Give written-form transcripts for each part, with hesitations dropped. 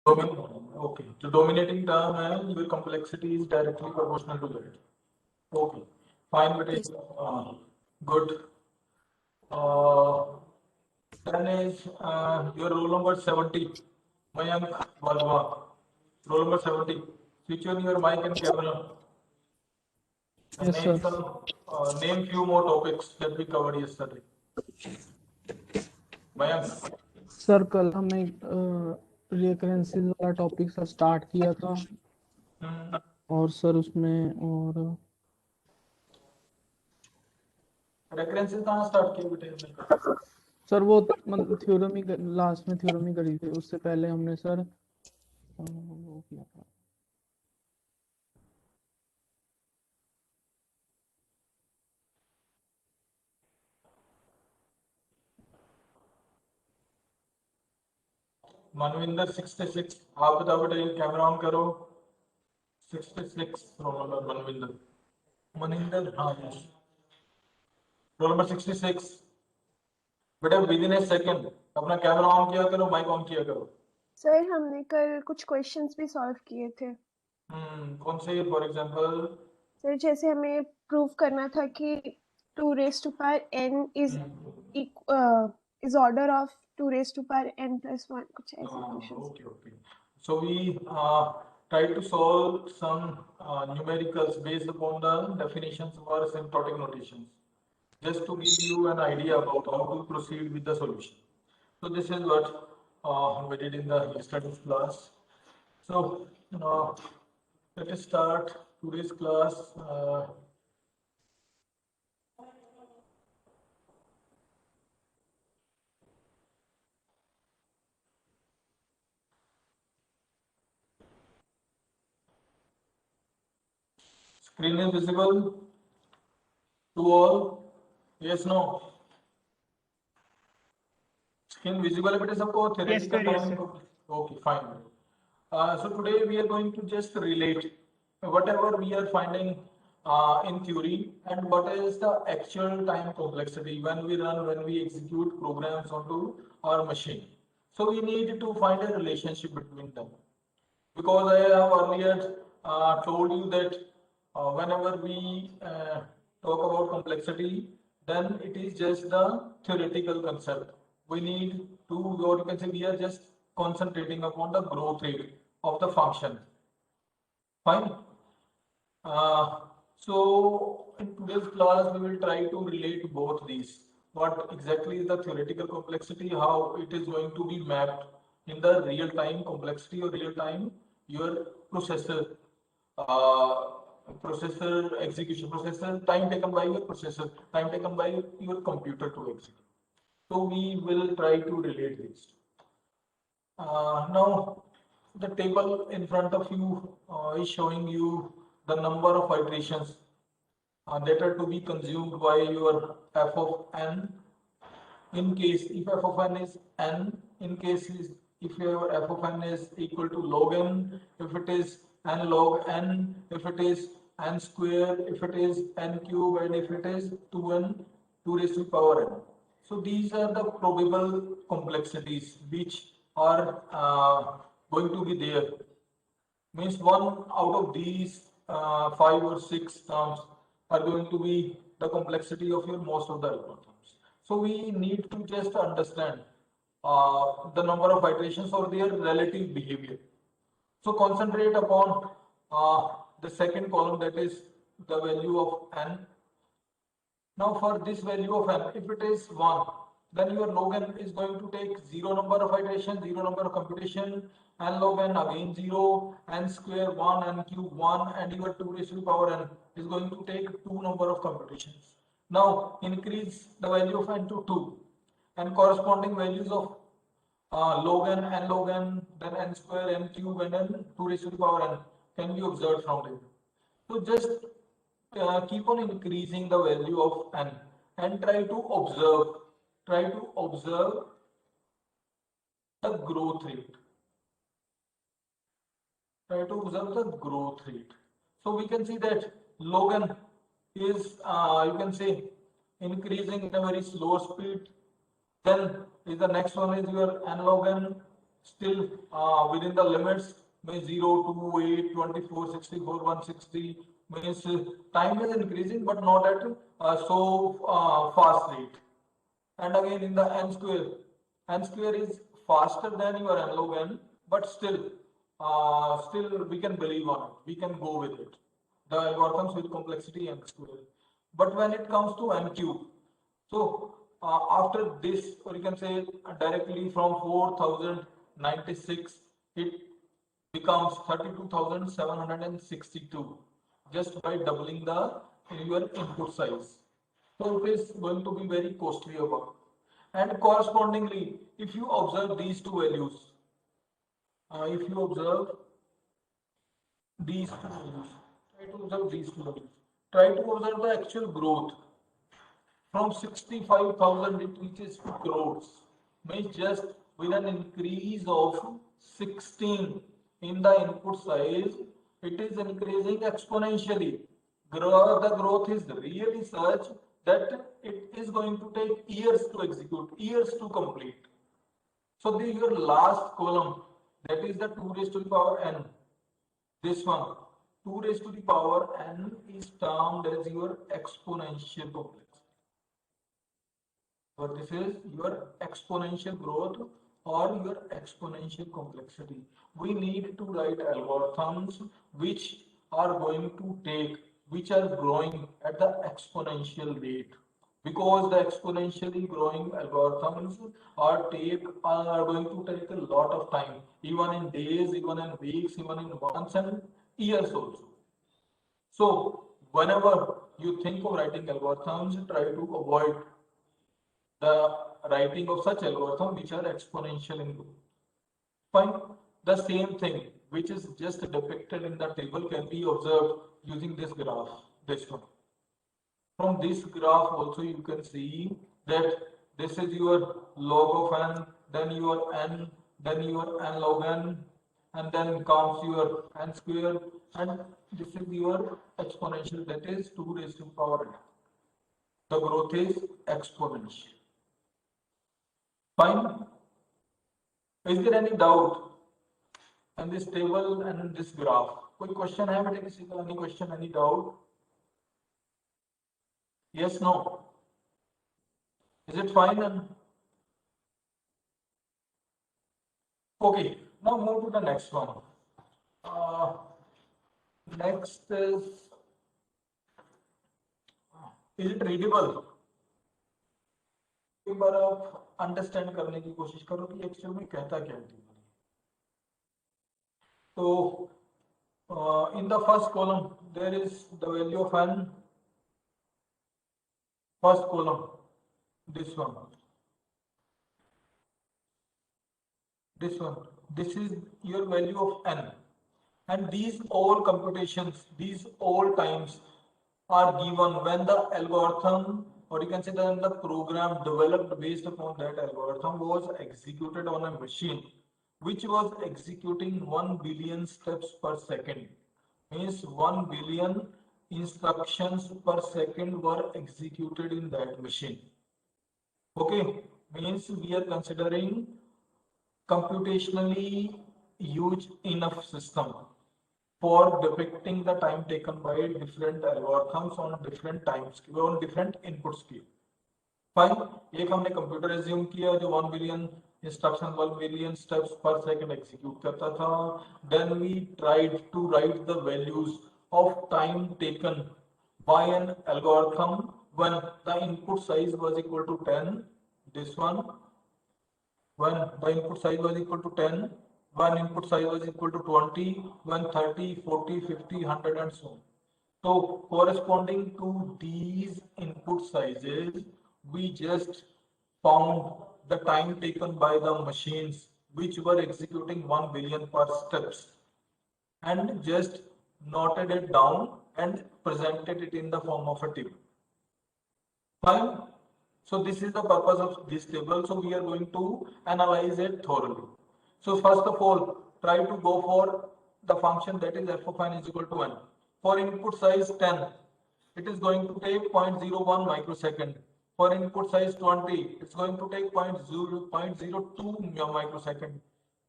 Okay, the dominating term and your complexity is directly proportional to that. Okay, fine, but it's good. Uh, then is your roll number 70, Mayank Wadhwa. Roll number 70. Switch on your mic and camera. And Yes, sir. name few more topics that we covered yesterday. Mayank. Sir कल हमने रिकरेंसेस वाला topic sir start किया था और sir उसमें और references कहाँ start किए बेटे? सर वो मतलब थ्योरम ही लास्ट में थ्योरम ही करी थी, उससे पहले हमने सर वो किया था। मनविंदर 66 आप बताओ बेटा, कैमरा ऑन करो। 66 रोल नंबर मनविंदर। मनिंदर हाँ रोल नंबर 66 बेटा, विद इन ए सेकंड अपना कैमरा ऑन किया करो, माइक ऑन किया करो। सर हमने कल कुछ क्वेश्चंस भी सॉल्व किए थे। कौन से? फॉर एग्जांपल सर जैसे हमें प्रूव करना था कि 2 raised to power n is order of 2 raised to power n plus 1, कुछ ऐसे questions. okay. So we try to solve some numericals based upon the definitions of our asymptotic notations, just to give you an idea about how to proceed with the solution. So this is what we did in the yesterday's class. So let us start today's class. Screen is visible to all? Yes, no? Screen visible बेटे सबको? Theoretical time? Okay, fine. So today we are going to just relate whatever we are finding in theory and what is the actual time complexity when we execute programs onto our machine. So we need to find a relationship between them, because I have earlier told you that whenever we talk about complexity, then it is just the theoretical concept. We need to, or you can say, we are just concentrating upon the growth rate of the function. Fine. So in today's class, we will try to relate both these. What exactly is the theoretical complexity, how it is going to be mapped in the real time complexity or real time your processor execution, processor time taken by your processor, time taken by your computer to execute. So we will try to relate this. Now the table in front of you is showing you the number of iterations that are to be consumed by your f of n. In case if f of n is n, in case if your f of n is equal to log n, if it is n log n, if it is n square, if it is n cube, and if it is 2n 2 raised to the power n. So these are the probable complexities which are going to be there. Means one out of these 5 or 6 terms are going to be the complexity of your most of the algorithms. So we need to just understand the number of iterations or their relative behavior. So concentrate upon the second column, that is the value of n. Now for this value of n, if it is 1, then your log n is going to take 0 number of iteration, 0 number of computation, n log n again 0, n square 1, n cube 1, and your 2 raised to the power n is going to take 2 number of computations. Now increase the value of n to 2, and corresponding values of log n log n, then n square, n cube, and then 2 raised to the power n can be observed from there. So just keep on increasing the value of n and try to observe the growth rate. Try to observe the growth rate. So we can see that log n is you can say increasing in a very slow speed. Then is the next one is your n log n, still within the limits, means 0, 2, 8, 24, 64, 160, means time is increasing but not at so fast rate. And again in the n square is faster than your n log n, but still we can believe on it, we can go with it, the algorithms with complexity n square. But when it comes to n cube, so after this, or you can say directly from 4096, it becomes 32,762 just by doubling the your input size. So it is going to be very costly work. And correspondingly, if you observe these two values, if you observe these two values, try to observe these two values, try to observe the actual growth. From 65,000 it reaches to crores, means just with an increase of 16 in the input size, it is increasing exponentially. The growth is really such that it is going to take years to execute, years to complete. So your last column, that is the 2 raised to the power n. This one, 2 raised to the power n, is termed as your exponential complexity. So this is your exponential growth or your exponential complexity. We need to write algorithms which are going to take, which are growing at the exponential rate, because the exponentially growing algorithms are going to take a lot of time, even in days, even in weeks, even in months and years also. So whenever you think of writing algorithms, try to avoid the writing of such algorithms which are exponential in growth. Fine. The same thing which is just depicted in the table can be observed using this graph, this one. From this graph also you can see that this is your log of n, then your n, then your n log n, and then comes your n square, and this is your exponential, that is 2 raised to power n. The growth is exponential. Fine. Is there any doubt in this table and in this graph? कोई question है बेटे किसी का? Any question, any doubt? Yes, no? Is it fine? Okay, now move to the next one. Next is it readable? एक बार आप understand करने की कोशिश करो कि एक्चुअल में कहता क्या है. So in the first column there is the value of n. First column, this one, this is your value of n, and these all computations, these all times are given when the algorithm, or you can say that the program developed based upon that algorithm was executed on a machine which was executing 1 billion steps per second. Means 1 billion instructions per second were executed in that machine. Okay, means we are considering computationally huge enough system for depicting the time taken by different algorithms on different times, on different input scale. Fine. एक हमने computer assume किया जो 1 billion instructions 1 billion steps per second execute करता था. Then we tried to write the values of time taken by an algorithm when the input size was equal to 10. This one, when the input size was equal to 10, when input size was equal to 20, when 30, 40, 50, 100 and so on. So corresponding to these input sizes, we just found the time taken by the machines which were executing 1 billion per steps and just noted it down and presented it in the form of a table. Fine. So this is the purpose of this table. So we are going to analyze it thoroughly. So first of all, try to go for the function that is f of n is equal to n. For input size 10, it is going to take 0.01 microsecond. For input size 20, it's going to take 0.02 microsecond.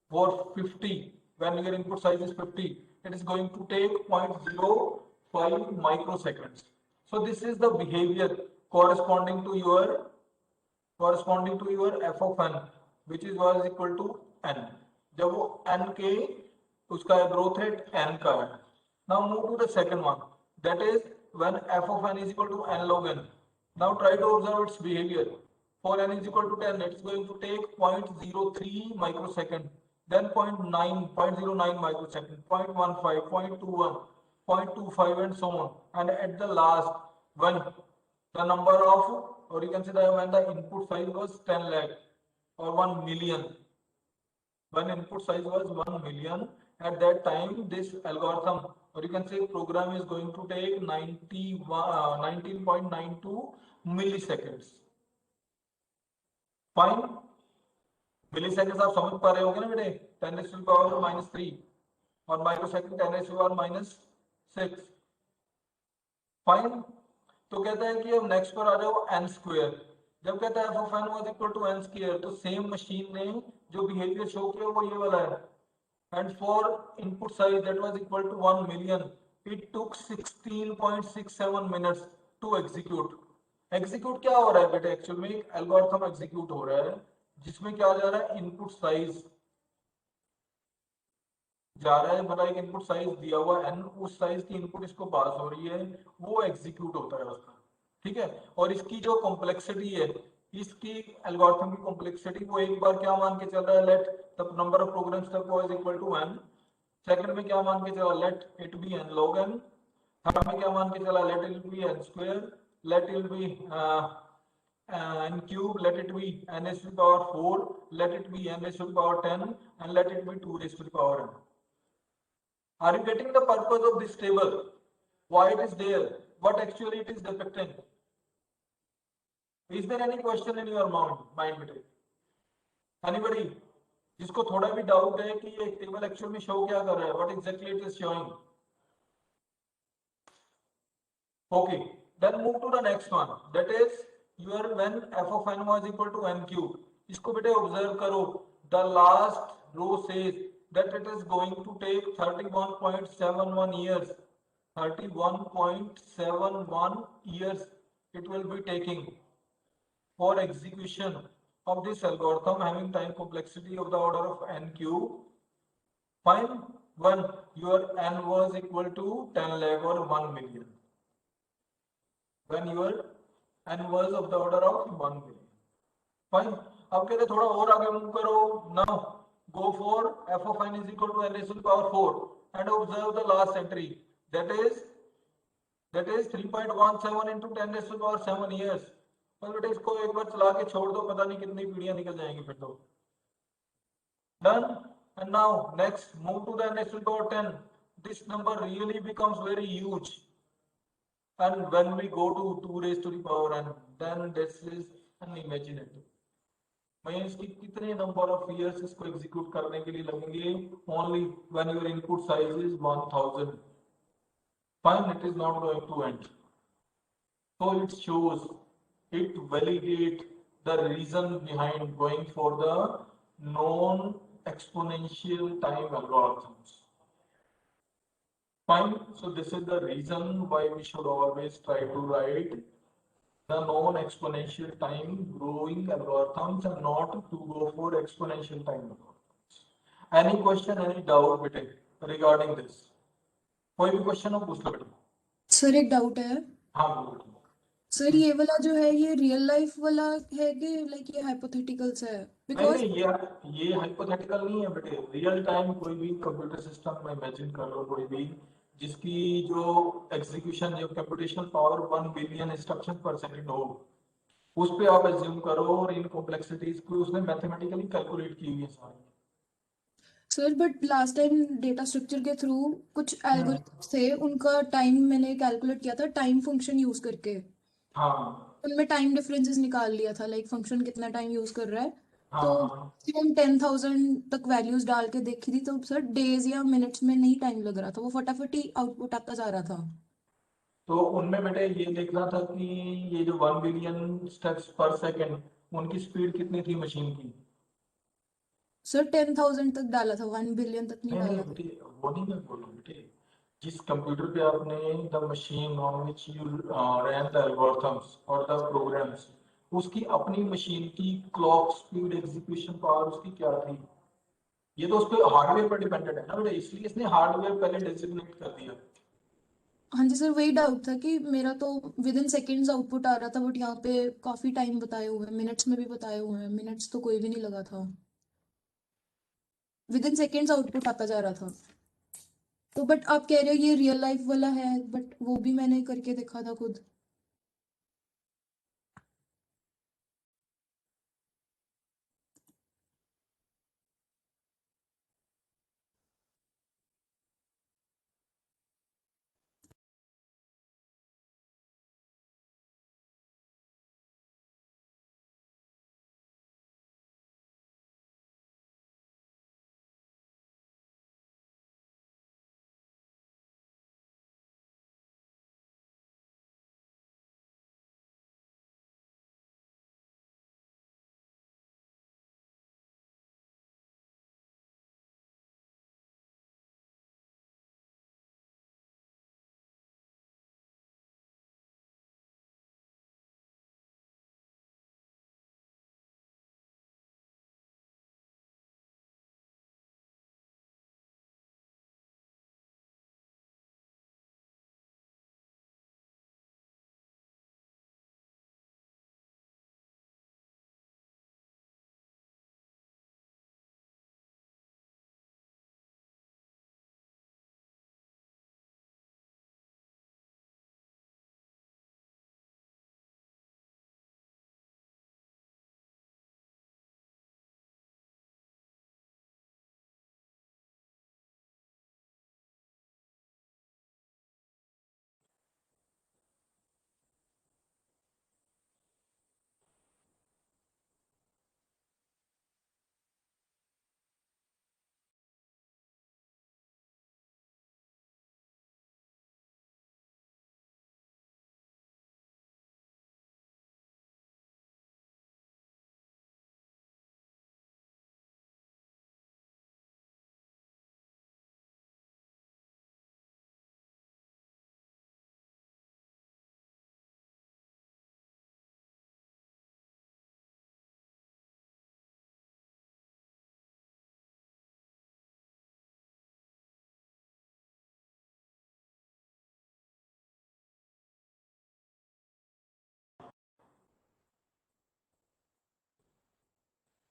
for 50, when your input size is 50, it is going to take 0.05 microseconds. So this is the behavior corresponding to your f of n, which is was equal to n. जब वो n के उसका growth rate n का है. Now move to the second one, that is when f of n is equal to n log n. Now try to observe its behavior. For n is equal to 10, it is going to take 0.03 microsecond, then 0.09 microsecond, 0.15, 0.21, 0.25 and so on. And at the last, when the number of, or you can say that when the input size was 10 lakh or 1 million, when input size was 1 million, at that time this algorithm, or you can say program, is going to take 19.92 milliseconds. Fine. Milliseconds आप समझ पा रहे होगे ना बेटे, 10 raised to the power -3 और microsecond 10 raised to the power -6. Fine. तो कहता है कि अब नेक्स्ट पर आ जाओ n स्क्वायर. जब कहता है f of n was equal to n square, तो सेम मशीन ने जो बिहेवियर शो किया वो ये वाला है. And for input size that was equal to 1 million, it took 16.67 minutes to execute. Execute क्या हो रहा है बेटे? एक्चुअल में एक एल्गोरिथम एग्जीक्यूट हो रहा है जिसमें क्या जा रहा है, इनपुट साइज जा रहा है, मतलब एक इनपुट साइज दिया हुआ n, उस साइज की इनपुट इसको पास हो रही है, वो एग्जीक्यूट होता है उसका. ठीक है. और इसकी जो कॉम्प्लेक्सिटी है, इसकी एल्गोरिथम की कॉम्प्लेक्सिटी, वो एक बार क्या मान के चल रहा है, let the number of program step was equal to n. Second में क्या मान के चला, let it be n log n. Third में क्या मान के चला, let it be n square, let it be n cube, let it be n raised to the power 4, let it be n raised to the power 10, and let it be 2 raised to the power n. Are you getting the purpose of this table? Why it is there? What actually it is depicting? Is there any question in your mind बेटे? Anybody? जिसको थोड़ा भी doubt है कि ये table actual में show क्या कर रहा है, what exactly it is showing? Okay. Then move to the next one, that is your when f of n was equal to n cube. इसको बेटे ऑब्जर्व करो. The last row says that it is going to take 31.71 years. 31.71 years it will be taking for execution of this algorithm having time complexity of the order of n cube. Fine. When your n was equal to 10 lakh or 1 million. When your n was of the order of 1 million. Fine. अब कहते थोड़ा और आगे move करो. Now go for f of n is equal to n raised to the power 4 and observe the last entry. That is 3.17 into 10 raised to the power 7 years. और बेटा इसको एक बार चला के छोड़ दो, पता नहीं कितनी पीढ़ियां निकल जाएंगी फिर तो. Done. And now next move to the n raised to the power 10. This number really becomes very huge. And when we go to 2 raised to the power n, then this is unimaginable. Means कि कितने number of years इसको execute करने के लिए लगेंगे? Only when your input size is 1000. Fine, it is not going to end. So it shows, it validates the reason behind going for the non-exponential time algorithms. Fine. So this is the reason why we should always try to write the non-exponential time growing algorithms and not to go for exponential time algorithms. Any question, any doubt बेटे regarding this? कोई भी question हो पूछ लो बेटे. Sir एक doubt है. हाँ बोलो. सर ये वाला जो है ये रियल लाइफ वाला है कि लाइक ये हाइपोथेटिकल्स है? बिकॉज नहीं ये हाइपोथेटिकल नहीं है बेटे. रियल टाइम कोई भी कंप्यूटर सिस्टम में इमेजिन कर लो, कोई भी जिसकी जो एग्जीक्यूशन जो कंप्यूटेशनल पावर 1 बिलियन इंस्ट्रक्शन पर सेकंड हो, उस पे आप एज्यूम करो और इन कॉम्प्लेक्सिटीज को उसने मैथमेटिकली कैलकुलेट की हुई है सारी. Sir but last time data structure के थ्रू कुछ एल्गोरिथम्स थे, उनका टाइम मैंने कैलकुलेट किया था टाइम फंक्शन यूज करके. हाँ उनमें टाइम डिफरेंसेस निकाल लिया था, लाइक फंक्शन कितना टाइम यूज कर रहा है. तो हाँ हम 10,000 तक वैल्यूज डाल के देखी थी, तो सर डेज या मिनट्स में नहीं टाइम लग रहा था, वो फटाफट ही आउटपुट आता जा रहा था. तो उनमें बेटे ये देखना था कि ये जो 1 बिलियन स्टेप्स पर सेकंड, उनकी स्पीड कितनी थी मशीन की. सर 10,000 तक डाला था, 1 बिलियन तक नहीं नहीं डाला था। बेटे, वो नहीं मैं बोल रहा हूँ बेटे। जिस कंप्यूटर पे आपने the machine on which you rain the algorithms और द प्रोग्राम्स, उसकी अपनी मशीन की क्लॉक स्पीड, एग्जीक्यूशन पावर उसकी क्या थी? ये तो उस पे हार्डवेयर पर डिपेंडेंट है ना बेटे, इसलिए इसने हार्डवेयर पहले डेजिग्नेट कर दिया। हाँ जी सर, वही डाउट था कि मेरा तो विद इन सेकेंड्स आउटपुट आ रहा था, बट यहाँ पे काफी टाइम बताए हुए हैं, मिनट्स में भी बताए हुए हैं, मिनट्स तो कोई भी नहीं लगा था, विद इन सेकेंड्स आउटपुट आता जा रहा था। तो बट आप कह रहे हो ये रियल लाइफ वाला है, बट वो भी मैंने करके देखा था खुद।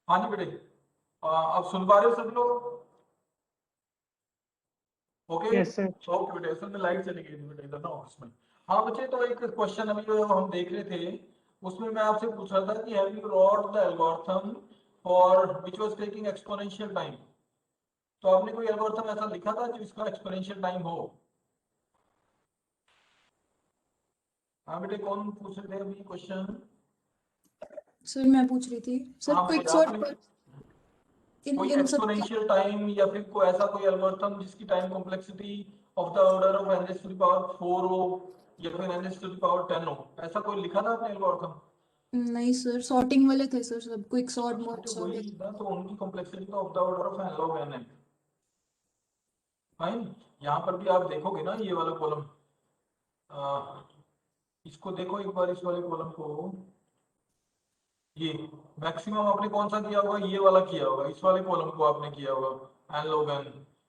हाँ जी बेटे, आप सुन पा रहे हो सब लोग? ओके। Yes sir. ओके बेटे, असल में लाइट चली गई थी बेटे इधर ना ऑफिस में। हाँ बच्चे, तो एक क्वेश्चन अभी जो हम देख रहे थे, उसमें मैं आपसे पूछ रहा था कि have you wrote the algorithm for which was taking exponential time? तो आपने कोई एल्गोरिथम ऐसा लिखा था जिसका एक्सपोनेंशियल टाइम हो? हाँ बेटे, कौन पूछ रहे थे अभी क्वेश्चन? सर मैं पूछ रही थी सर, हाँ क्विक बेटे, सॉर्ट आपने पर इन कोई इन सब का। एक्सपोनेंशियल टाइम या फिर कोई ऐसा कोई एल्गोरिथम जिसकी time complexity of the order of n to the power 4 हो या फिर n टू द पावर 10 हो, ऐसा कोई लिखा था आपने एल्गोरिथम? नहीं सर, सॉर्टिंग वाले थे सर सब, क्विक सॉर्ट, हाँ मर्ज बेटे, सॉर्ट। वही ना, तो उनकी कॉम्प्लेक्सिटी तो of the order of n log n है। फाइन। यहाँ पर भी आप देखोगे ना ये वाला कॉलम, इसको देखो एक बार, इस वाले कॉलम को। ये मैक्सिमम आपने कौन सा किया होगा? ये वाला किया होगा, इस वाले कॉलम को आपने किया होगा n log n।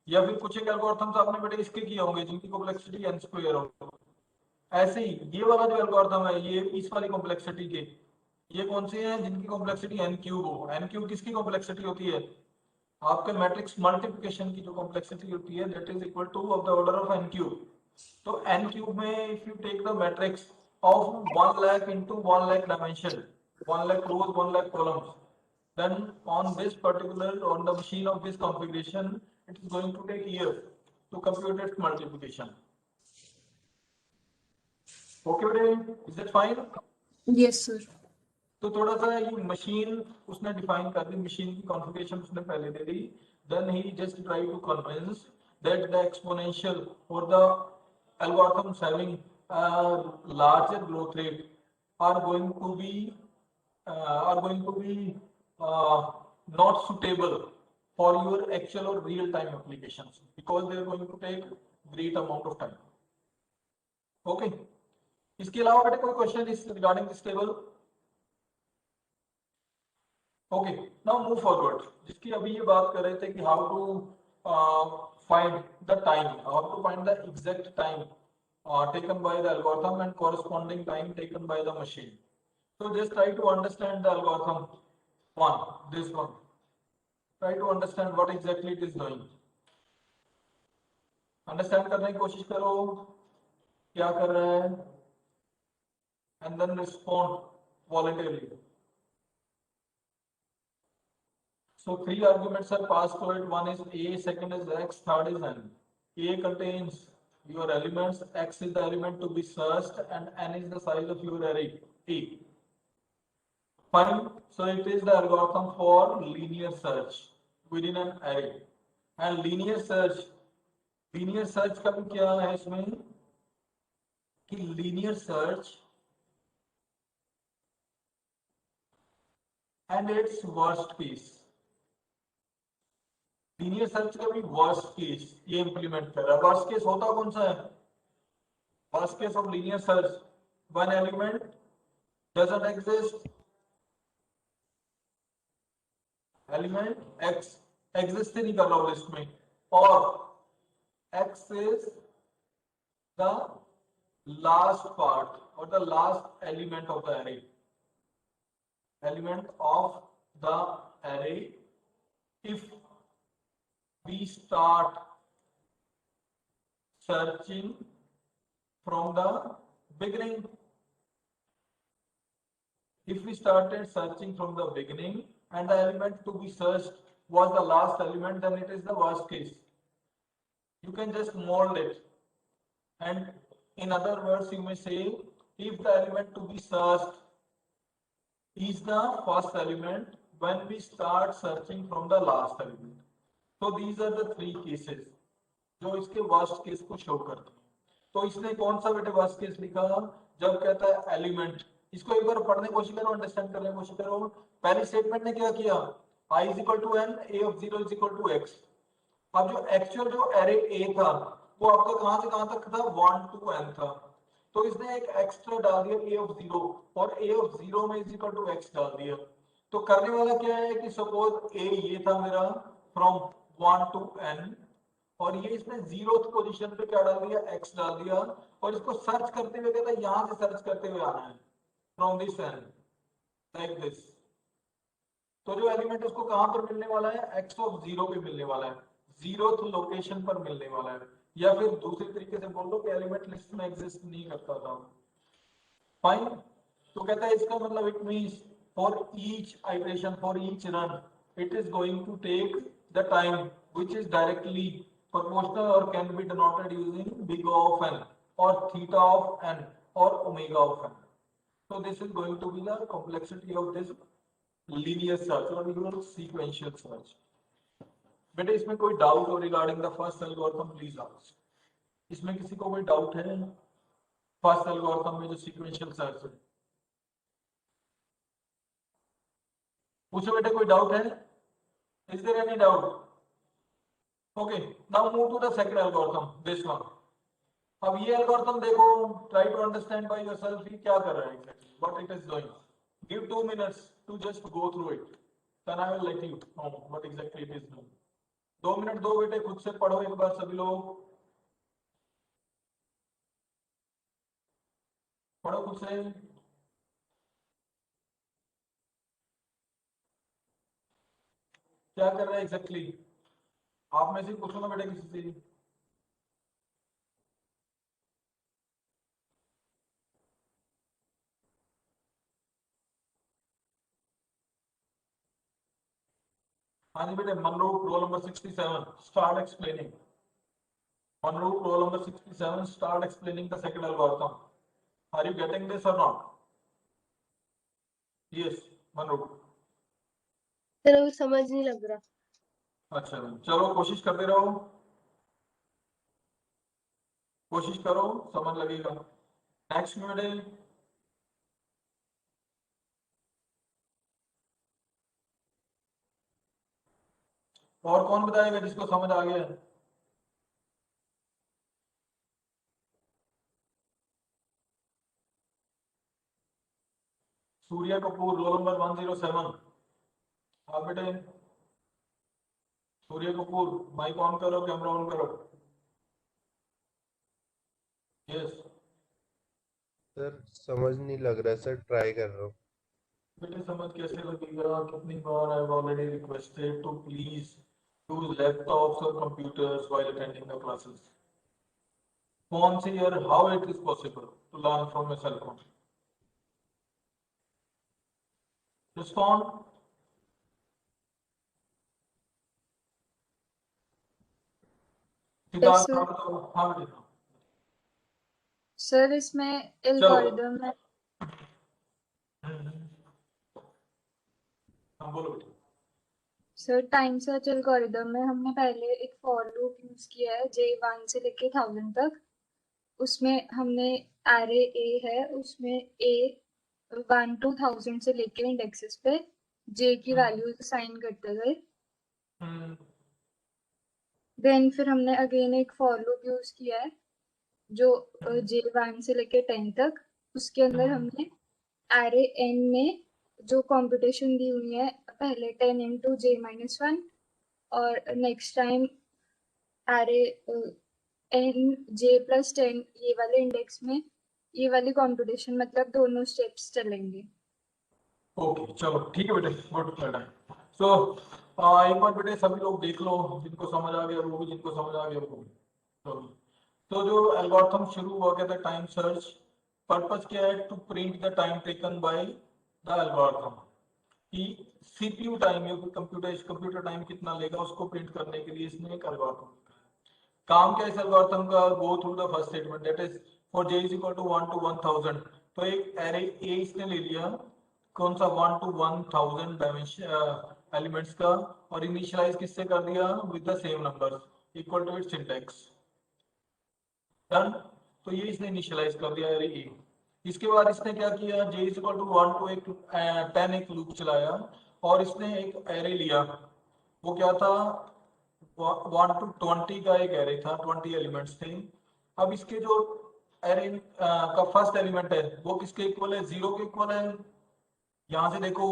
या फिर कुछ एक एल्गोरिथम्स आपने बेटे इसके किए होंगे जिनकी कॉम्प्लेक्सिटी n स्क्वायर हो। ऐसे ही ये वाला जो एल्गोरिथम है, ये इस वाली कॉम्प्लेक्सिटी के, ये कौन से हैं जिनकी कॉम्प्लेक्सिटी n क्यूब हो? n क्यूब किसकी कॉम्प्लेक्सिटी होती है? आपके मैट्रिक्स मल्टीप्लिकेशन की जो कॉम्प्लेक्सिटी होती है, that is equal to of the order of n cube. तो n क्यूब में if you take the matrix of 1 lakh into 1 lakh dimension, 1 lakh rows, 1 lakh columns, then on this particular, on the machine of this configuration, it is going to take years to compute its multiplication. Okay बेटे, is that fine? Yes sir. तो थोड़ा सा ये machine उसने define कर दी, machine की configuration उसने पहले दे दी। Then he just try to convince that the exponential और the algorithms having a larger growth rate are going to be not suitable for your actual or real time applications because they are going to take great amount of time. Okay. इसके अलावा बेटे कोई question इस regarding this table? Okay, now move forward. जिसकी अभी ये बात कर रहे थे कि how to find the time, how to find the exact time taken by the algorithm and corresponding time taken by the machine. So just try to understand the algorithm one, this one. Try to understand what exactly it is doing. Understand करने की कोशिश करो क्या कर रहा है, and then respond voluntarily. So three arguments are passed to it. One is a, second is x, third is n. A contains your elements, x is the element to be searched, and n is the size of your array A. Fine. So it is the algorithm for linear search within an array. And linear search का भी क्या है इसमें कि linear search and its worst case. Linear search का भी worst case ये implement कर रहा है. वर्स्ट केस होता कौन सा है? Worst case of linear search one element doesn't exist, element x exist ही नहीं कर रहा हो लिस्ट में, और x is the last part और the last element of the array, element of the array. If we start searching from the beginning, if we started searching from the beginning and the element to be searched was the last element, then it is the worst case. You can just mold it, and in other words you may say if the element to be searched is the first element when we start searching from the last element. So these are the three cases जो इसके worst case को show करते हैं. तो इसने कौन सा बेटे वर्स्ट केस लिखा? जब कहता है एलिमेंट, इसको एक बार पढ़ने की कोशिश करो, अंडरस्टैंड करने की कोशिश करो. पहली स्टेटमेंट ने क्या किया? i is equal to n, a of 0 is equal to x. अब जो एक्चुअल जो एरे a था वो आपका कहां से कहां तक था? 1 to n था. तो इसने एक एक्स्ट्रा डाल दिया a ऑफ 0 और a ऑफ 0 में इज इक्वल टू x डाल दिया. तो करने वाला क्या है कि सपोज a ये था मेरा फ्रॉम 1 to n, और ये इसने 0th पोजीशन पे क्या डाल दिया? x डाल दिया. और इसको सर्च करते हुए कहता है यहां से सर्च करते हुए आना है from this n like this. तो जो एलिमेंट उसको कहां पर मिलने वाला है? x ऑफ 0 पे मिलने वाला है, 0th लोकेशन पर मिलने वाला है. या फिर दूसरे तरीके से बोल दो कि एलिमेंट लिस्ट में एग्जिस्ट नहीं करता था. फाइन. तो कहता है इसका मतलब it means for each iteration, for each run, it is going to take the time which is directly proportional or can be denoted using big O of n or theta of n or omega of n. So this is going to be the complexity of this linear search or your sequential search. बेटे इसमें कोई doubt हो regarding the first algorithm please ask. इसमें किसी को कोई doubt है first algorithm में जो सीक्वेंशियल सर्च है? पूछो बेटे, कोई डाउट है? Is there any doubt? Okay, now move to the second algorithm, this one. अब ये algorithm देखो, try to understand by yourself कि क्या कर रहा है exactly, what it is doing. Give 2 minutes to just go through it. Then I will let you know what exactly it is doing. 2 minute दो बेटे, खुद से पढ़ो एक बार सभी लोग, पढ़ो खुद से. क्या कर रहा है एग्जैक्टली? आप में से पूछूंगा बेटा किसी से. हाँ जी बेटे, Manroop roll number 67 start explaining. Manroop roll number 67 start explaining the second algorithm. Are you getting this or not? Yes Manroop. Sir अभी समझ नहीं लग रहा. अच्छा चलो कोशिश करते रहो, कोशिश करो, समझ लगेगा. नेक्स्ट बेटे और कौन बताएगा जिसको समझ आ गया? Surya Kapoor, roll number 107। हाँ बेटे, सूर्य कपूर, माइक ऑन करो, कैमरा ऑन करो। यस सर समझ नहीं लग रहा है सर, ट्राई कर रहा हूँ। बेटे, समझ कैसे लगेगा? कितनी बार I have already requested to please use laptops और computers while attending the classes. Phone से यार, how it is possible to learn from your cell phone? Respond. Siddharth, sir. हाँ बेटे, सर इसमें चलो। एल्गोरिदम है। हाँ बोलो बेटे। सर टाइम सर्च एल्गोरिदम में हमने पहले एक फॉर लूप यूज किया है J1 से लेके 1000 तक। उसमें हमने एरे ए है, उसमें ए 1 to 1000 से लेके इंडेक्सेस पे J की वैल्यूज असाइन करते गए। देन फिर हमने अगेन एक फॉर लूप यूज किया है जो J1 से लेके 10 तक। उसके अंदर हमने एरे n में जो कंप्यूटेशन दी हुई है पहले 10 into J-1 और next time array n J+10 ये वाले इंडेक्स में ये वाली कंप्यूटेशन, मतलब दोनों स्टेप्स चलेंगे। ओके चलो ठीक है बेटे, गुड बेटा। सो एक बार बेटे सभी लोग देख लो, जिनको समझ आ गया वो भी, जिनको समझ आ गया वो भी। तो जो एल्गोरिथम शुरू हुआ क्या था, टाइम सर्च। पर्पस क्या है? To print the time taken by the algorithm, कि सीपीयू टाइम या कंप्यूटर टाइम कितना लेगा उसको प्रिंट करने के लिए इसने एक एल्गोरिथम लिखा है। काम क्या है इस एल्गोरिथम का? Go through the first statement, that is for j is equal to 1 to 1000। तो एक एरे ए इसने ले लिया, कौन सा? 1 to 1000 डायमेंशन एलिमेंट्स का, और इनिशियलाइज किससे कर दिया? With the same number equal to its index. Done. तो ये इसने इनिशियलाइज कर दिया एरे ए। इसके बाद इसने क्या किया? j is equal to 1 to 10 एक लूप चलाया, और इसने एक एरे लिया। वो क्या था? 1 to 20 का एक एरे था, 20 एलिमेंट्स थे। अब इसके जो एरे का फर्स्ट एलिमेंट है वो किसके इक्वल है? 0 के इक्वल है, यहां से देखो।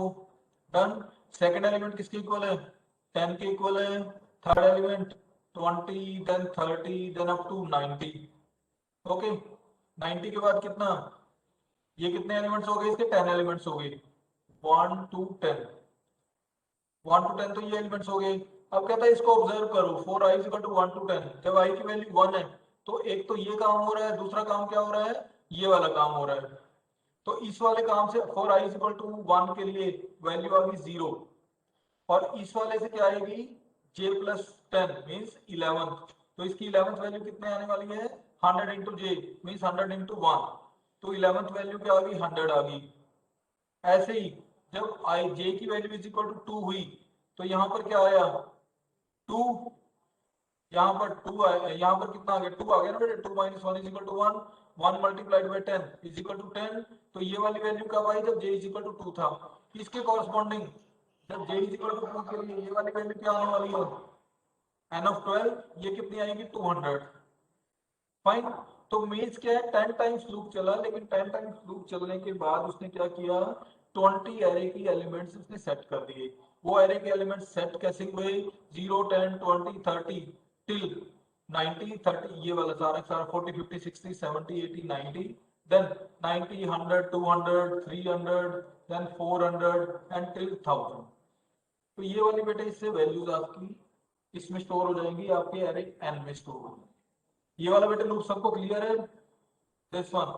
डन। सेकंड एलिमेंट किसके इक्वल है? 10 के इक्वल है। Third element 20, then 30, then up to 90। Okay, 90 के बाद कितना? ये कितने एलिमेंट्स हो गए इसके? 10 एलिमेंट्स हो गए। 1 to 10, 1 to 10 तो ये एलिमेंट्स हो गए। अब कहता है इसको ऑब्जर्व करो, for i is equal to 1 to 10, जब i की वैल्यू 1 है तो एक तो ये काम हो रहा है, दूसरा काम क्या हो रहा है? ये वाला काम हो रहा है। तो इस वाले काम से for i is equal to 1 के लिए वैल्यू आ गई 0, और इस वाले से क्या आएगी? j+10 means 11। तो इसकी 11th वैल्यू कितने आने वाली है? 100 into j मींस 100 into 1। तो 11th वैल्यू क्या आ गई? 100 आ गई। ऐसे ही जब आई जे की वैल्यू इज इक्वल टू 2 हुई तो यहाँ पर क्या आया? 2। यहाँ पर 2 आया, यहाँ पर कितना आ गया? 2 आ गया ना बेटे। 2 - 1 is equal to 1, 1 multiplied by 10 is equal to 10। तो ये वाली वैल्यू कब आई? जब j इज इक्वल टू 2 था। इसके कॉरस्पॉन्डिंग जब j इज इक्वल टू 2 के लिए ये वाली वैल्यू क्या आने वाली है? n of 12। ये कितनी आएगी? 200। फाइन। तो मीन्स क्या है? 10 टाइम्स लूप चला, लेकिन 10 टाइम्स लूप चलने के बाद उसने क्या किया? 20 एरे की एलिमेंट्स उसने सेट कर दिए। वो एरे के एलिमेंट्स सेट कैसे हुए? 0, 10, 20, 30 टिल 90, 30, ये वाला सारा सारा 40, 50, 60, 70, 80, 90, देन 90, 100, 200, 300, देन 400 एंड टिल 1000। तो ये वाली बेटे इससे वैल्यूज आपकी इसमें स्टोर हो जाएंगी, आपके एरे एन में स्टोर हो जाएंगी। ये वाला बेटे लूप सबको क्लियर है? दिस वन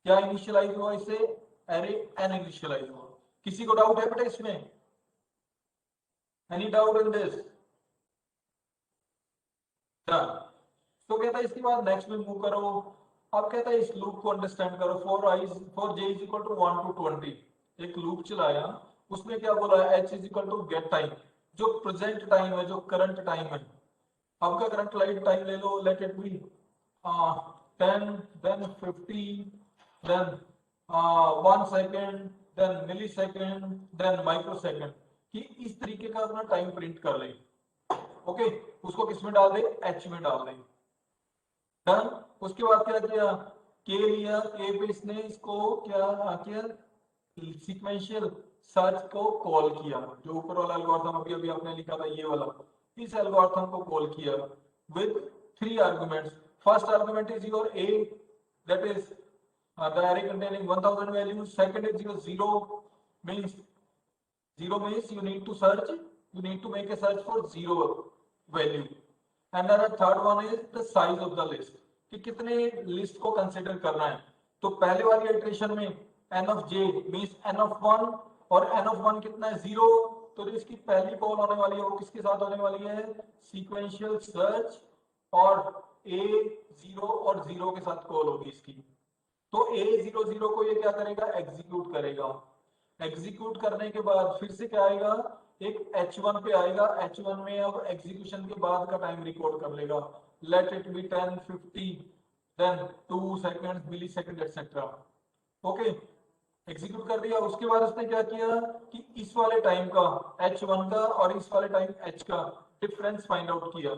क्या इनिशियलाइज हुआ इससे? एरे एन इनिशियलाइज हुआ। किसी को डाउट है बेटा इसमें? Any doubt in this? Done. तो कहता है इसके बाद नेक्स्ट में मूव करो। अब कहता है इस लूप को अंडरस्टैंड करो। For j is equal to 1 to 20 एक लूप चलाया, उसमें क्या बोला? h is equal to get time, जो प्रेजेंट टाइम है, जो करंट टाइम है। आपका करंट लाइट टाइम ले लो, late it be 10, then 15, then 1 second, then millisecond, then microsecond। कि इस तरीके का अपना टाइम प्रिंट कर ले। ओके, उसको किस में डाल दे, एच में डाल दे। डन। उसके बाद क्या किया, के लिया, के पे इसने इसको क्या किया, सीक्वेंशियल सर्च को कॉल किया। जो ऊपर वाला एल्गोरिथम अभी अभी आपने लिखा था ये वाला, इस एल्गोरिथम को कॉल किया with 3 arguments. First argument is your A, that is the array containing 1000 values. Second is your 0 means you need to search, you need to make a search for 0 value. And then the third one is the size of the list, कि कितने list को consider करना है। तो पहले वाली iteration में n of j means n of 1 और n of 1 कितना है, 0। तो इसकी पहली कॉल होने वाली है वो किसके साथ होने वाली है, सीक्वेंशियल सर्च, और a 0 और 0 के साथ कॉल होगी इसकी। तो A00 को ये क्या करेगा, एग्जीक्यूट करेगा। एग्जीक्यूट करने के बाद फिर से क्या आएगा, एक H1 पे आएगा। H1 में अब एग्जीक्यूशन के बाद का टाइम रिकॉर्ड कर लेगा, let it be 10, 50, then 2 second, millisecond etcetera. Okay, execute कर दिया। उसके बाद उसने क्या किया कि इस वाले टाइम का H1 का और इस वाले टाइम H का डिफरेंस फाइंड आउट किया।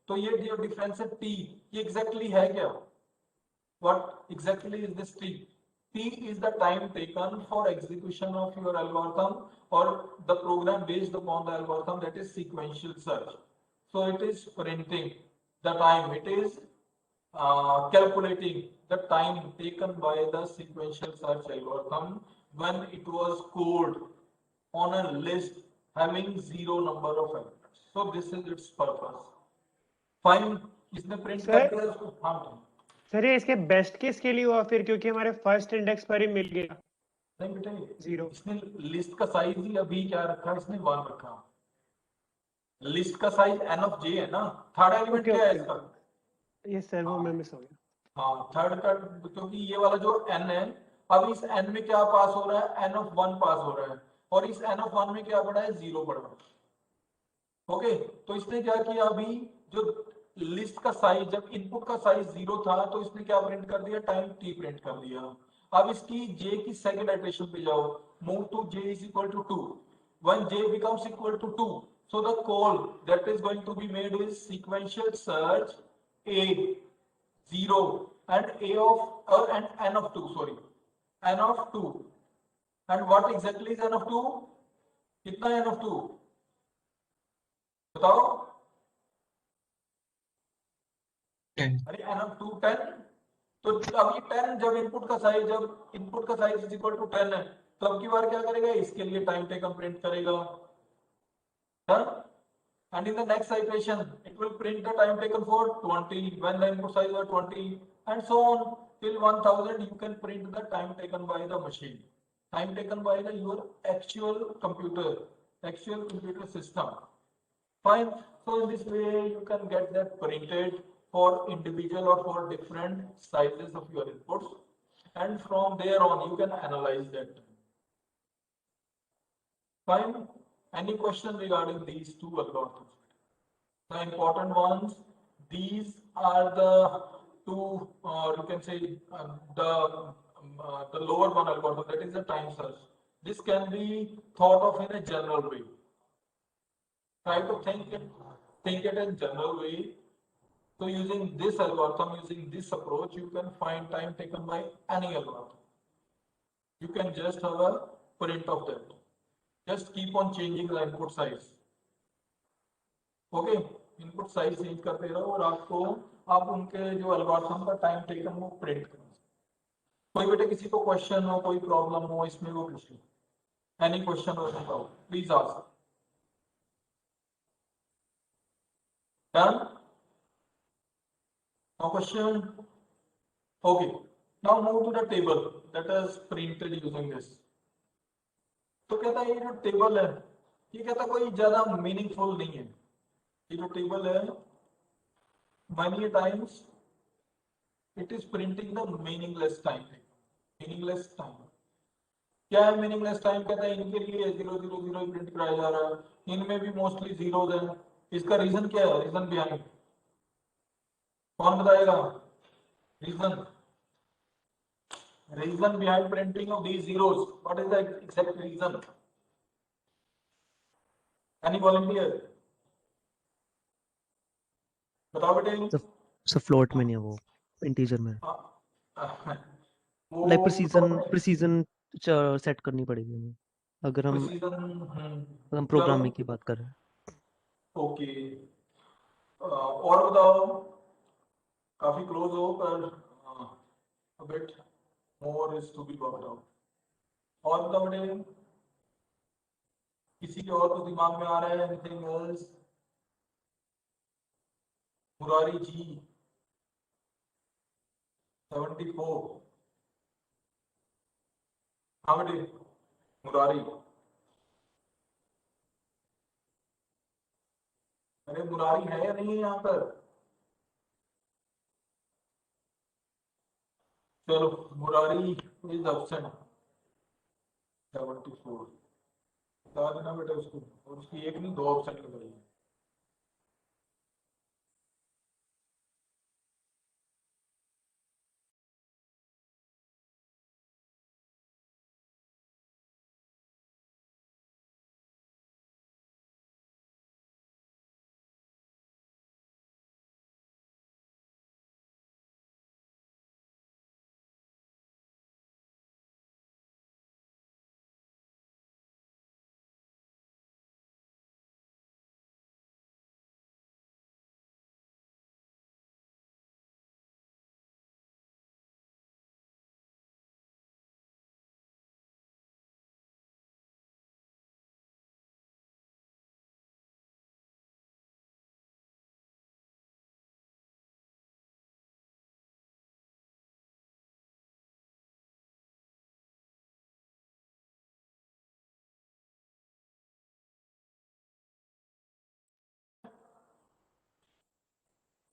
तो ये जो डिफरेंस है T, ये एग्जैक्टली है क्या, what exactly is this T? T is the time taken for execution of your algorithm or the program based upon the algorithm, that is sequential search. So it is printing the time, it is calculating the time taken by the sequential search algorithm when it was called on a list having 0 number of elements. So this is its purpose. Fine, इसने print कर दिया इसको। हाँ sir ये इसके best case के लिए हुआ फिर, क्योंकि हमारे फर्स्ट इंडेक्स पर ही मिल गया। नहीं बेटा, 0 इसने लिस्ट का साइज ही अभी क्या रखा, इसने 1 रखा। लिस्ट का साइज n of j है ना, थर्ड एलिमेंट क्या है इसका, ये सर वो मैं मिस हो गया। हाँ थर्ड का, क्योंकि ये वाला जो n है, अब इस n में क्या पास हो रहा है, n of 1 पास हो रहा है, और इस n of 1 में क्या पड़ा है, 0 पड़ा है। ओके, तो इसने क्या किया, अभी जो लिस्ट का साइज, जब इनपुट का साइज 0 था तो इसने क्या प्रिंट कर दिया, टाइम t प्रिंट कर दिया। अब इसकी j की सेकंड इटरेशन पे जाओ, move to j is equal to 2। when j becomes equal to 2, so the call that is going to be made is sequential search a 0 and a of and n of 2, sorry, n of 2। and what exactly is n of 2, कितना n of 2 बताओ, अरे n of 2 10। तो अब ये 10 जब input का size is equal to 10 है, तो अब की बार क्या करेगा, इसके लिए टाइम टेकन प्रिंट करेगा। and in the next iteration it will print the time taken for 20 when the input size was 20, and so on till 1000 you can print the time taken by the machine, time taken by your actual computer system. Fine. So in this way you can get that printed for individual or for different sizes of your inputs, and from there on you can analyze that. Fine. Any question regarding these two algorithms? The important ones, these are the two, you can say the lower one algorithm, that is the time search. This can be thought of in a general way. Try to think it in general way. So using this algorithm, using this approach, you can find time taken by any algorithm. You can just have a print of that. Just keep on changing the input size. Okay, input size change करते रहो और आपको आप उनके जो algorithm का time taken वो print करो। कोई बेटे किसी को question हो, कोई problem हो इसमें, वो पूछ लो। Any question or doubt, please ask. Done? No question? Okay. Now move to the table that is printed using this. तो कहता है ये जो टेबल है, ये कहता कोई ज्यादा मीनिंगफुल नहीं है। ये जो टेबल है, many times it is printing the meaningless time. Meaningless time. क्या है meaningless time? कहता है इनके लिए 0 0 0 प्रिंट कराया जा रहा है, इनमें भी मोस्टली जीरोस हैं। इसका रीजन क्या है, रीजन बिहाइंड कौन बताएगा? Reason behind printing of these zeros. What is the exact reason? Any volunteer? बताओ बेटे। सर फ्लोट में नहीं है वो, इंटीजर में। वो लाइक तो प्रिसीजन सेट करनी पड़ेगी हमें, अगर हम प्रोग्रामिंग की बात कर रहे हैं। ओके, और बताओ। काफी क्लोज हो पर a bit more is to be worked out. और बताओ बेटे, किसी के और तो दिमाग में आ रहा है? Anything else? मुरारी जी 74। हाँ बेटे मुरारी। अरे मुरारी है या नहीं है यहाँ पर? चलो, मुरारी इज एब्सेंट 74। बता देना बेटा उसको, और उसकी एक नहीं दो ऑप्शन लगाइए।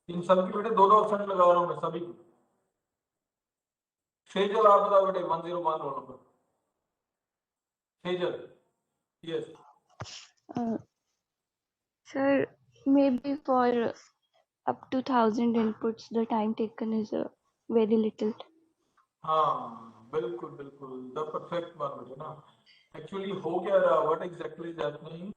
इन सब की बेटे दो दो ऑप्शन लगा रहा हूँ मैं सभी की। सेजल आप बताओ बेटे, 101 roll number. Sejal, yes. Uh, Sir, maybe for up to 1,000 inputs, the time taken is very little. हाँ बिल्कुल बिल्कुल, द परफेक्ट वन बेटे ना। एक्चुअली हो क्या रहा, व्हाट एग्जैक्टली इज हैपनिंग?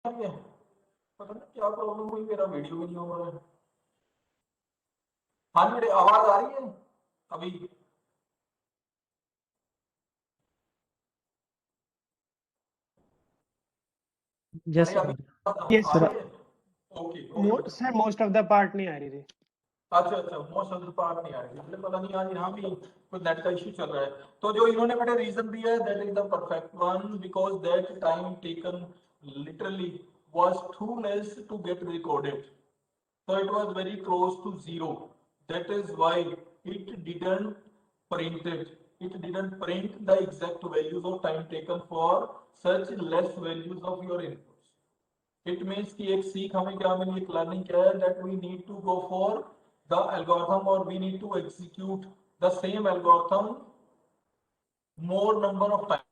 पता नहीं क्या प्रॉब्लम हुई, मेरा वीडियो भी नहीं हो रहा है। हाँ जी बेटे, आवाज आ रही है अभी? यस अरे सर। अभी यस आ सर रही है? Okay okay. Sir most of the part नहीं आ रही थी। अच्छा अच्छा, मोस्ट ऑफ द पार्ट नहीं आ रही, मुझे पता नहीं आज यहाँ भी कुछ नेट का इश्यू चल रहा है। तो जो इन्होंने बेटे रीजन दिया है, that is the perfect one, because that time taken literally was too less to get recorded, so it was very close to zero. That is why it didn't print the exact values of time taken for such less values of your inputs. It means कि एक सीख हमें क्या मिली, एक learning क्या है, that we need to go for the algorithm, or we need to execute the same algorithm more number of times.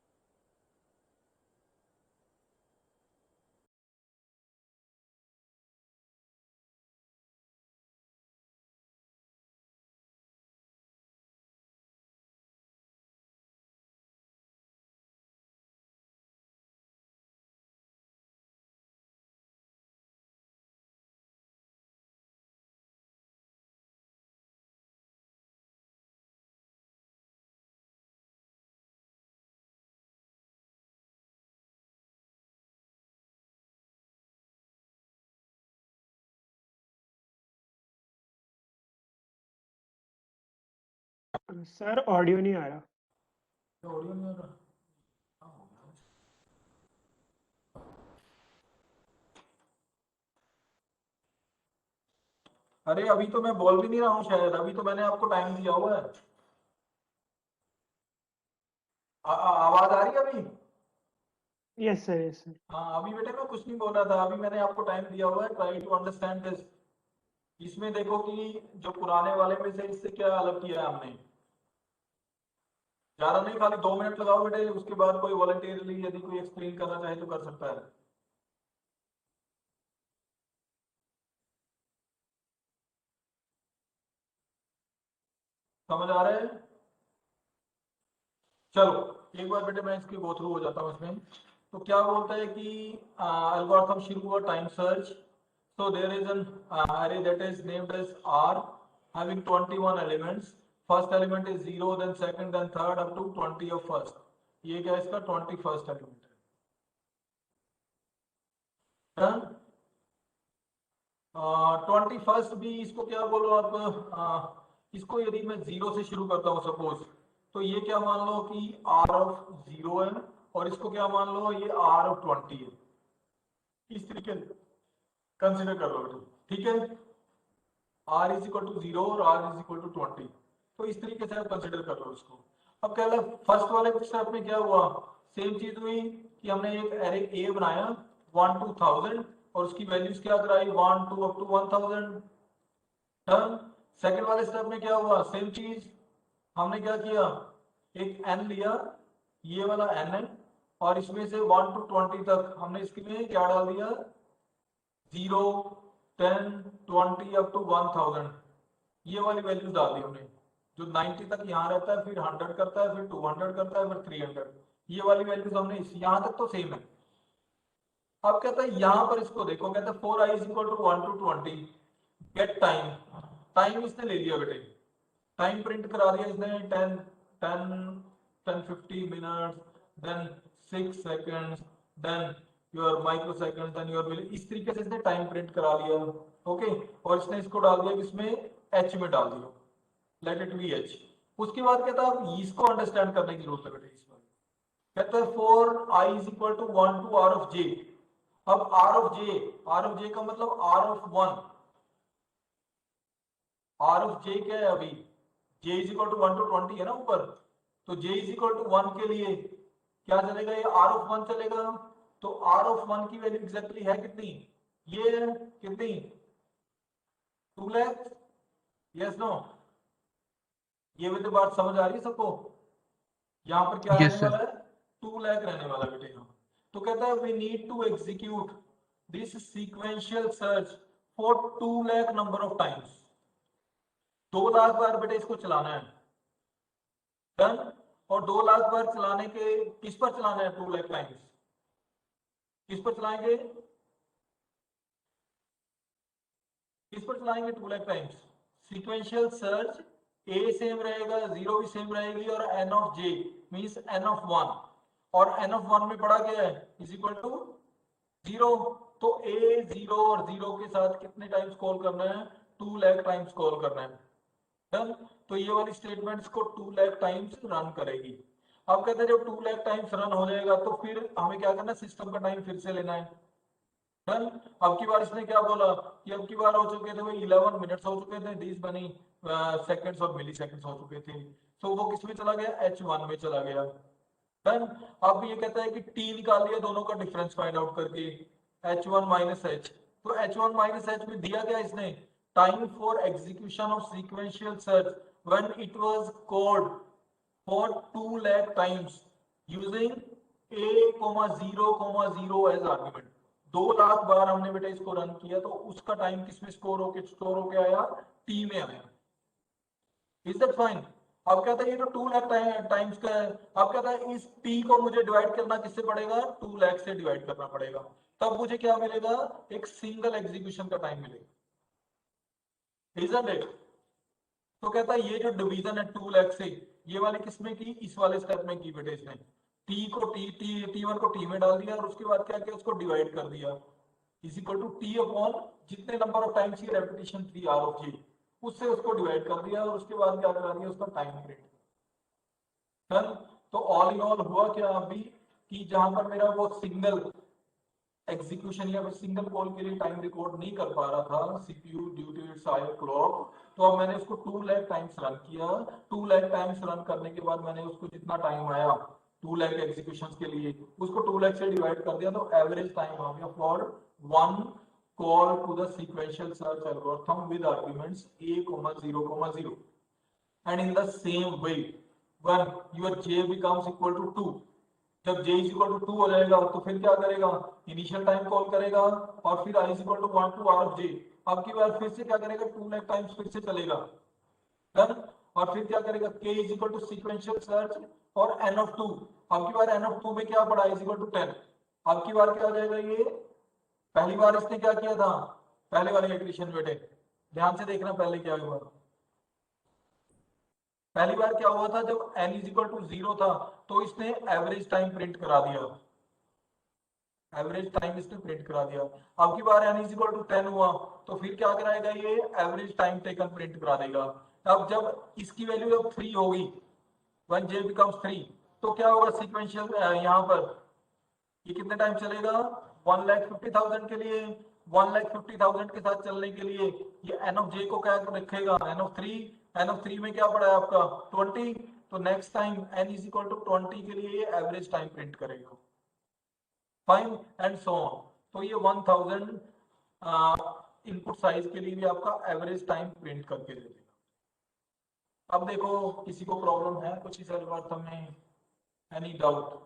Sir audio नहीं आ रहा। ऑडियो में अरे अभी तो मैं बोल भी नहीं रहा हूँ शायद, अभी तो मैंने आपको टाइम दिया हुआ है। आवाज आ रही है अभी? Yes sir, yes sir. हाँ अभी बेटे मैं कुछ नहीं बोल रहा था, अभी मैंने आपको टाइम दिया हुआ है, ट्राई टू अंडरस्टैंड दिस। इसमें देखो कि जो पुराने वाले में से इससे क्या अलग किया है हमने। ज्यादा नहीं, खाली 2 मिनट लगाओ बेटे, उसके बाद कोई वॉलंटियरली यदि कोई एक्सप्लेन करना चाहे तो कर सकता है। समझ आ रहा है? चलो एक बार बेटे मैं इसके गो थ्रू हो जाता हूँ इसमें। तो क्या बोलता है कि एल्गोरिथम शुरू हुआ time search. So there is an array that is named as R having 21 elements. First element is 0, then second, then third up to 20 of first. ये क्या है इसका 21st एलिमेंट है। 21st भी इसको क्या बोलो आप, इसको यदि मैं 0 से शुरू करता हूँ सपोज, तो ये क्या मान लो कि R ऑफ 0 है, और इसको क्या मान लो ये R ऑफ 20 है। इस तरीके कंसिडर कर लो बेटे, ठीक है। R इज इक्वल टू 0 और R इज इक्वल टू 20, तो इस तरीके से आप कंसिडर कर लो इसको। अब क्या फर्स्ट वाले स्टेप में क्या हुआ, सेम चीज हुई कि हमने एक एरे ए बनाया 1 to 1000 और उसकी वैल्यूज क्या कराई 1 to up to 1000। Done. Second वाले स्टेप में क्या हुआ, सेम चीज, हमने क्या किया, एक n लिया, ये वाला n है, और इसमें से 1 to 20 तक हमने इसमें क्या डाल दिया 0, 10, 20 अप टू 1000, ये वाली वैल्यूज डाल दी हमने। जो 90 तक यहाँ रहता है, फिर 100 करता है, फिर 200 करता है, फिर 300, ये वाली वैल्यूज हमने यहाँ तक तो सेम है। अब कहता है यहाँ पर इसको देखो, कहता है 4i is equal to 1 to 20 get time. Time इसने ले लिया बेटे, टाइम प्रिंट करा दिया इसने 10 10 10 50 minutes, then 6 seconds, then your micro second, then your milli, इस तरीके से इसने टाइम प्रिंट करा लिया। ओके, और इसने इसको डाल दिया किसमें, एच में डाल दिया, लेट इट बी एच। उसके बाद कहता है अब इसको अंडरस्टैंड करने की जरूरत है बेटे। इस बार कहता है 4i is equal to 1 to r of j। अब r of j का मतलब r of 1, r of j क्या है अभी, j is equal to 1 to 20 है ना ऊपर, तो j is equal to 1 के लिए क्या चलेगा, ये r of 1 चलेगा। तो r of 1 की वैल्यू एग्जैक्टली है कितनी, ये कितनी 2 लाख, यस नो, ये भी तो बात समझ आ रही है सबको। यहाँ पर क्या रहने वाला है, 2 लाख रहने वाला बेटे यहाँ। तो कहता है we need to execute this sequential search for 2 lakh number of times. 2 lakh बार बेटे इसको चलाना है। डन। और 2 लाख बार चलाने के, किस पर चलाना है 2 लाख टाइम्स, किस पर चलाएंगे, किस पर चलाएंगे 2 लाख टाइम्स, सीक्वेंशियल सर्च। ए सेम रहेगा, 0 भी सेम रहेगी, और n of j means n of 1, और n ऑफ 1 में पड़ा गया है इज इक्वल टू 0। तो a 0 और 0 के साथ कितने टाइम्स कॉल करना है, 2 लाख टाइम्स कॉल करना है। डन। तो ये वाली स्टेटमेंट्स को 2 लाख टाइम्स रन करेगी। अब कहते हैं जब 2 लाख टाइम्स रन हो जाएगा तो फिर हमें क्या करना है, सिस्टम का टाइम फिर से लेना है। डन। अब की बार इसने क्या बोला कि अब की बार हो चुके थे भाई 11 मिनट्स हो चुके थे, दिस बनी सेकंड्स और मिली सेकंड्स हो चुके थे, तो वो किस में चला गया, h1 में चला गया। डन। अब ये कहता है कि t निकाल लिया दोनों का डिफरेंस फाइंड आउट करके, h1 माइनस h। तो h1 माइनस h में दिया गया इसने time for execution of sequential search when it was code for 2 lakh times using a,0,0 as argument. 2 lakh बार हमने बेटा इसको रन किया, तो उसका टाइम किसमें स्टोर होके आया, टी में आया। Is that fine. अब कहता है ये तो 2 लाख टाइम्स का है। अब कहता है इस टी को मुझे डिवाइड करना किससे पड़ेगा, 2 लाख से डिवाइड करना पड़ेगा, तब मुझे क्या मिलेगा, एक सिंगल एग्जीक्यूशन का टाइम मिलेगा। Isn't it. तो कहता है ये जो डिवीजन है 2 लाख से, ये वाले किसमें की, इस वाले स्टेप में की बेटे इसने, टी को टी1 को टी में डाल दिया, और उसके बाद क्या किया, उसको डिवाइड कर दिया, is equal to T upon जितने नंबर ऑफ टाइम्स की रेपिटेशन थी आर ऑफ जी, उससे उसको डिवाइड कर दिया, और उसके बाद क्या करा दिया, उसका टाइम प्रिंट। डन। तो ऑल इन ऑल हुआ क्या अभी कि जहां पर मेरा वो सिंगल एग्जीक्यूशन या फिर सिंगल कॉल के लिए टाइम रिकॉर्ड नहीं कर पा रहा था CPU due to its higher clock, तो अब मैंने उसको 2 लाख टाइम्स रन किया। 2 लाख टाइम्स रन करने के बाद मैंने उसको जितना टाइम आया 2 लाख एग्जीक्यूशन के लिए उसको 2 लाख से डिवाइड कर दिया, तो एवरेज टाइम आ गया for one call to the sequential search algorithm with arguments a, 0, 0 and in the same way when your j becomes equal to 2, जब j is equal to 2 हो जाएगा तो फिर क्या करेगा, इनिशियल टाइम कॉल करेगा और फिर i is equal to 1 to r of j, अब की बार फिर से क्या करेगा 2 लाख टाइम्स फिर से चलेगा डन, और फिर क्या करेगा k is equal to sequential search और n of 2, अब की बार n of 2 में क्या पड़ा is equal to 10, अब की बार क्या हो जाएगा, ये पहली बार इसने क्या किया था पहले वाले इटरेशन बेटे ध्यान से देखना पहले क्या हुआ, पहली बार क्या हुआ था जब n इज इक्वल टू 0 था तो इसने एवरेज टाइम प्रिंट करा दिया, एवरेज टाइम इसने प्रिंट करा दिया, अब की बार n इज इक्वल टू 10 हुआ तो फिर क्या कराएगा, ये एवरेज टाइम टेकन प्रिंट करा देगा। अब जब इसकी वैल्यू जब 3 होगी when j becomes 3 तो क्या होगा सीक्वेंशियल यहाँ पर ये कितने टाइम चलेगा 1,50,000 के लिए, 1,50,000 के साथ चलने के लिए ये n of j को क्या रखेगा n of 3 में क्या पड़ा है आपका 20, तो next time n is equal to 20 के लिए ये एवरेज टाइम प्रिंट करेगा, फाइन एंड सो ऑन, तो ये 1000 इनपुट साइज के लिए भी आपका एवरेज टाइम प्रिंट करके दे देगा। अब देखो किसी को प्रॉब्लम है कुछ इस एल्गोरिथम में, एनी डाउट,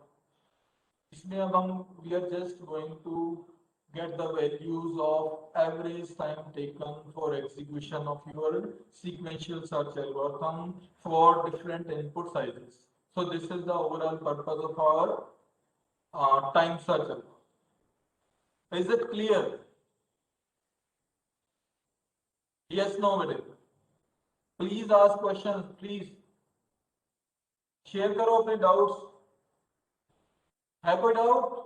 इसमें अब हम we are just going to get the values of average time taken for execution of your sequential search algorithm for different input sizes. So this is the overall purpose of our time search algorithm. Is it clear? Yes, no, madam. Please ask questions. Please share करो अपने doubts. है कोई doubt?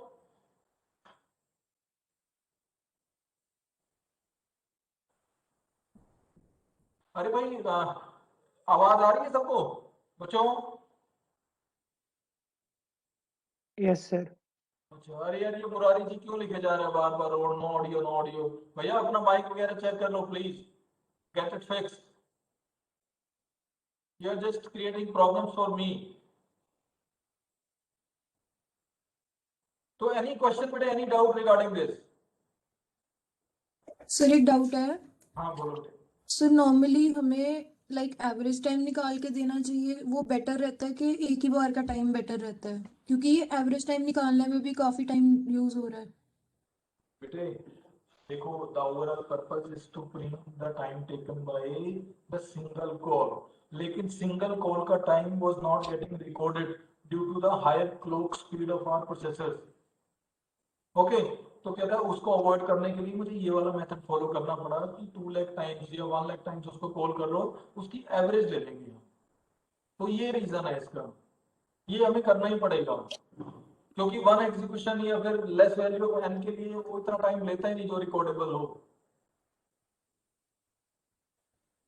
अरे भाई आवाज आ रही है सबको बच्चों? Yes sir. अच्छा, अरे यार ये मुरारी जी क्यों लिखे जा रहे हैं बार बार और नो ऑडियो, भैया अपना माइक वगैरह चेक कर लो please, get it fixed, you are just creating problems for me. तो एनी क्वेश्चन बेटा, any doubt regarding this? Sir एक डाउट है। हाँ बोलो। सर नॉर्मली हमें लाइक एवरेज टाइम निकाल के देना चाहिए, वो बेटर रहता है कि एक ही बार का टाइम बेटर रहता है, क्योंकि ये एवरेज टाइम निकालने में भी काफी टाइम यूज हो रहा है। बेटे देखो, the overall purpose is to print the time taken by the single call, लेकिन सिंगल कॉल का time was not getting recorded due to the higher clock speed of our processors. Okay, तो क्या था उसको अवॉइड करने के लिए मुझे ये वाला मेथड फॉलो करना पड़ा कि 2 लाख टाइम्स या 1 लाख टाइम्स उसको कॉल कर लो, उसकी एवरेज ले लेंगे। तो ये रीजन है इसका, ये हमें करना ही पड़ेगा क्योंकि वन एग्जीक्यूशन या फिर लेस वैल्यू ऑफ n के लिए वो इतना टाइम लेता ही नहीं जो रिकॉर्डेबल हो।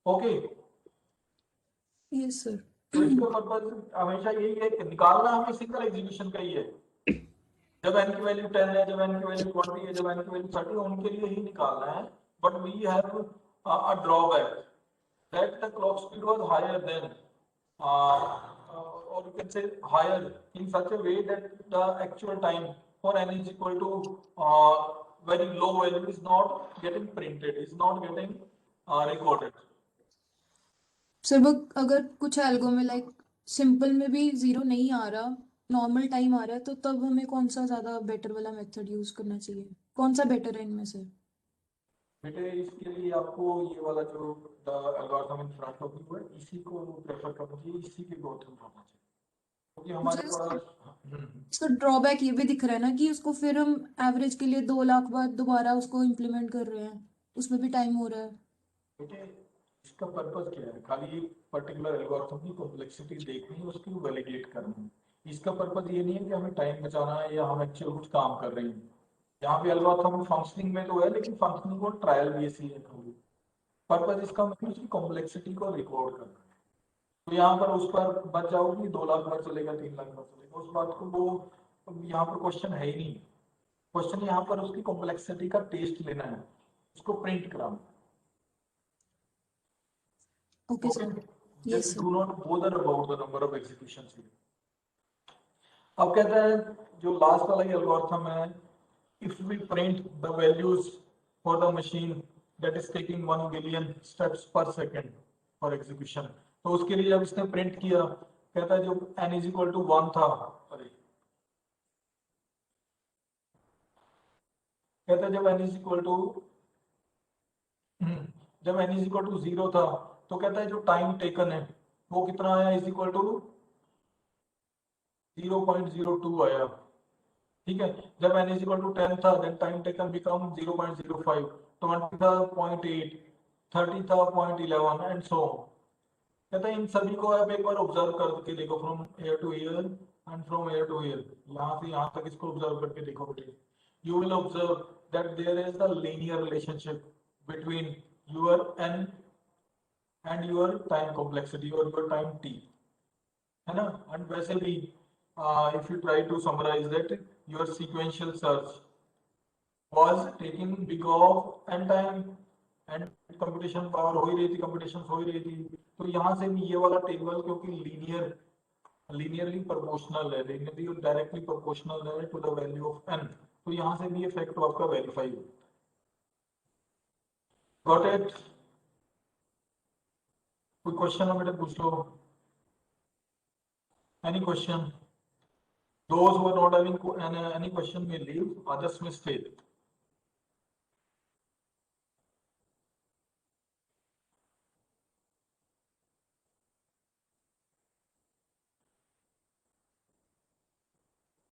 Okay yes sir. तो इसका पर्पस हमेशा यही है कि निकालना हमें सिंगल एग्जीक्यूशन का ही है, जब n की वैल्यू 10 है, जब n की वैल्यू 20 है, जब n की वैल्यू 30 है, उनके लिए ही निकालना है। But we have a drawback that the clock speed was higher than or you can say higher in such a way that the actual time for n is equal to very low value is not getting printed, is not getting recorded. Sir वो अगर कुछ algo में like simple में भी zero नहीं आ रहा, normal time आ रहा है, तो तब हमें कौन सा ज्यादा बेटर वाला मेथड यूज करना चाहिए, कौन सा बेटर है इनमें से? बेटे इसके लिए आपको ये वाला जो algorithm in front of you है इसी को प्रेफर करना चाहिए, इसी के गो थ्रू करना चाहिए क्योंकि हमारे पास इसका ड्रॉबैक ये भी दिख रहा है ना कि उसको फिर हम एवरेज के लिए 2 लाख बाद दोबारा उसको इम्प्लीमेंट कर रहे हैं, उसमें भी टाइम हो रहा है। बेटे इसका पर्पस क्या है, खाली एक पर्टिकुलर एल्गोरिथम की कॉम्प्लेक्सिटी देखनी, उसकी वैलिडेट करनी। इसका पर्पस ये नहीं है कि हमें टाइम बचाना है या हम एक्चुअल कुछ काम कर रहे हैं। यहाँ पे एल्गोरिथम फंक्शनिंग में तो है, लेकिन फंक्शनिंग को ट्रायल बेसिस है थोड़ी। पर्पस इसका मतलब उसकी कॉम्प्लेक्सिटी को रिकॉर्ड करना है। तो यहाँ पर उस पर बच जाओगी 2 लाख बार चलेगा, 3 लाख बार चलेगा, उस बात को वो यहाँ पर क्वेश्चन है ही नहीं। क्वेश्चन यहाँ पर उसकी कॉम्प्लेक्सिटी का टेस्ट लेना है, उसको प्रिंट कराना। Okay sir. Yes Just sir. do not bother about the number of executions here. अब कहता है जो लास्ट वाला ये एल्गोरिथम है, if we print the values for the machine that is taking 1 billion steps per second for execution, तो उसके लिए जब इसने प्रिंट किया, कहता है जो n is equal to 1 था, अरे कहता है जब n is equal to जब n is equal to 0 था, तो कहता है जो टाइम टेकन है वो कितना आया, इज इक्वल टू 0.02 आया। ठीक है, जब n is equal to 10 था, then time taken become 0.05, 20 था 0.8, 30 था 0.11 and so on। कहता है इन सभी को आप एक बार ऑब्जर्व करके देखो, from here to here and from here to here, यहाँ से यहाँ तक इसको ऑब्जर्व करके देखो बेटे, you will observe that there is a linear relationship between your n and your time complexity or your time t, है ना। and वैसे भी if you try to summarize that, your sequential search was taking big of n time and computation power हो ही रही थी, computations हो ही रही थी, तो यहाँ से भी ये वाला टेबल क्योंकि linearly proportional है, linearly और directly proportional है to the value of n, तो यहाँ से भी ये फैक्ट आपका वेरीफाई होता है। Got it? कोई क्वेश्चन हो बेटा पूछ लो। Any question? Those who are not having any question may leave, others may stay.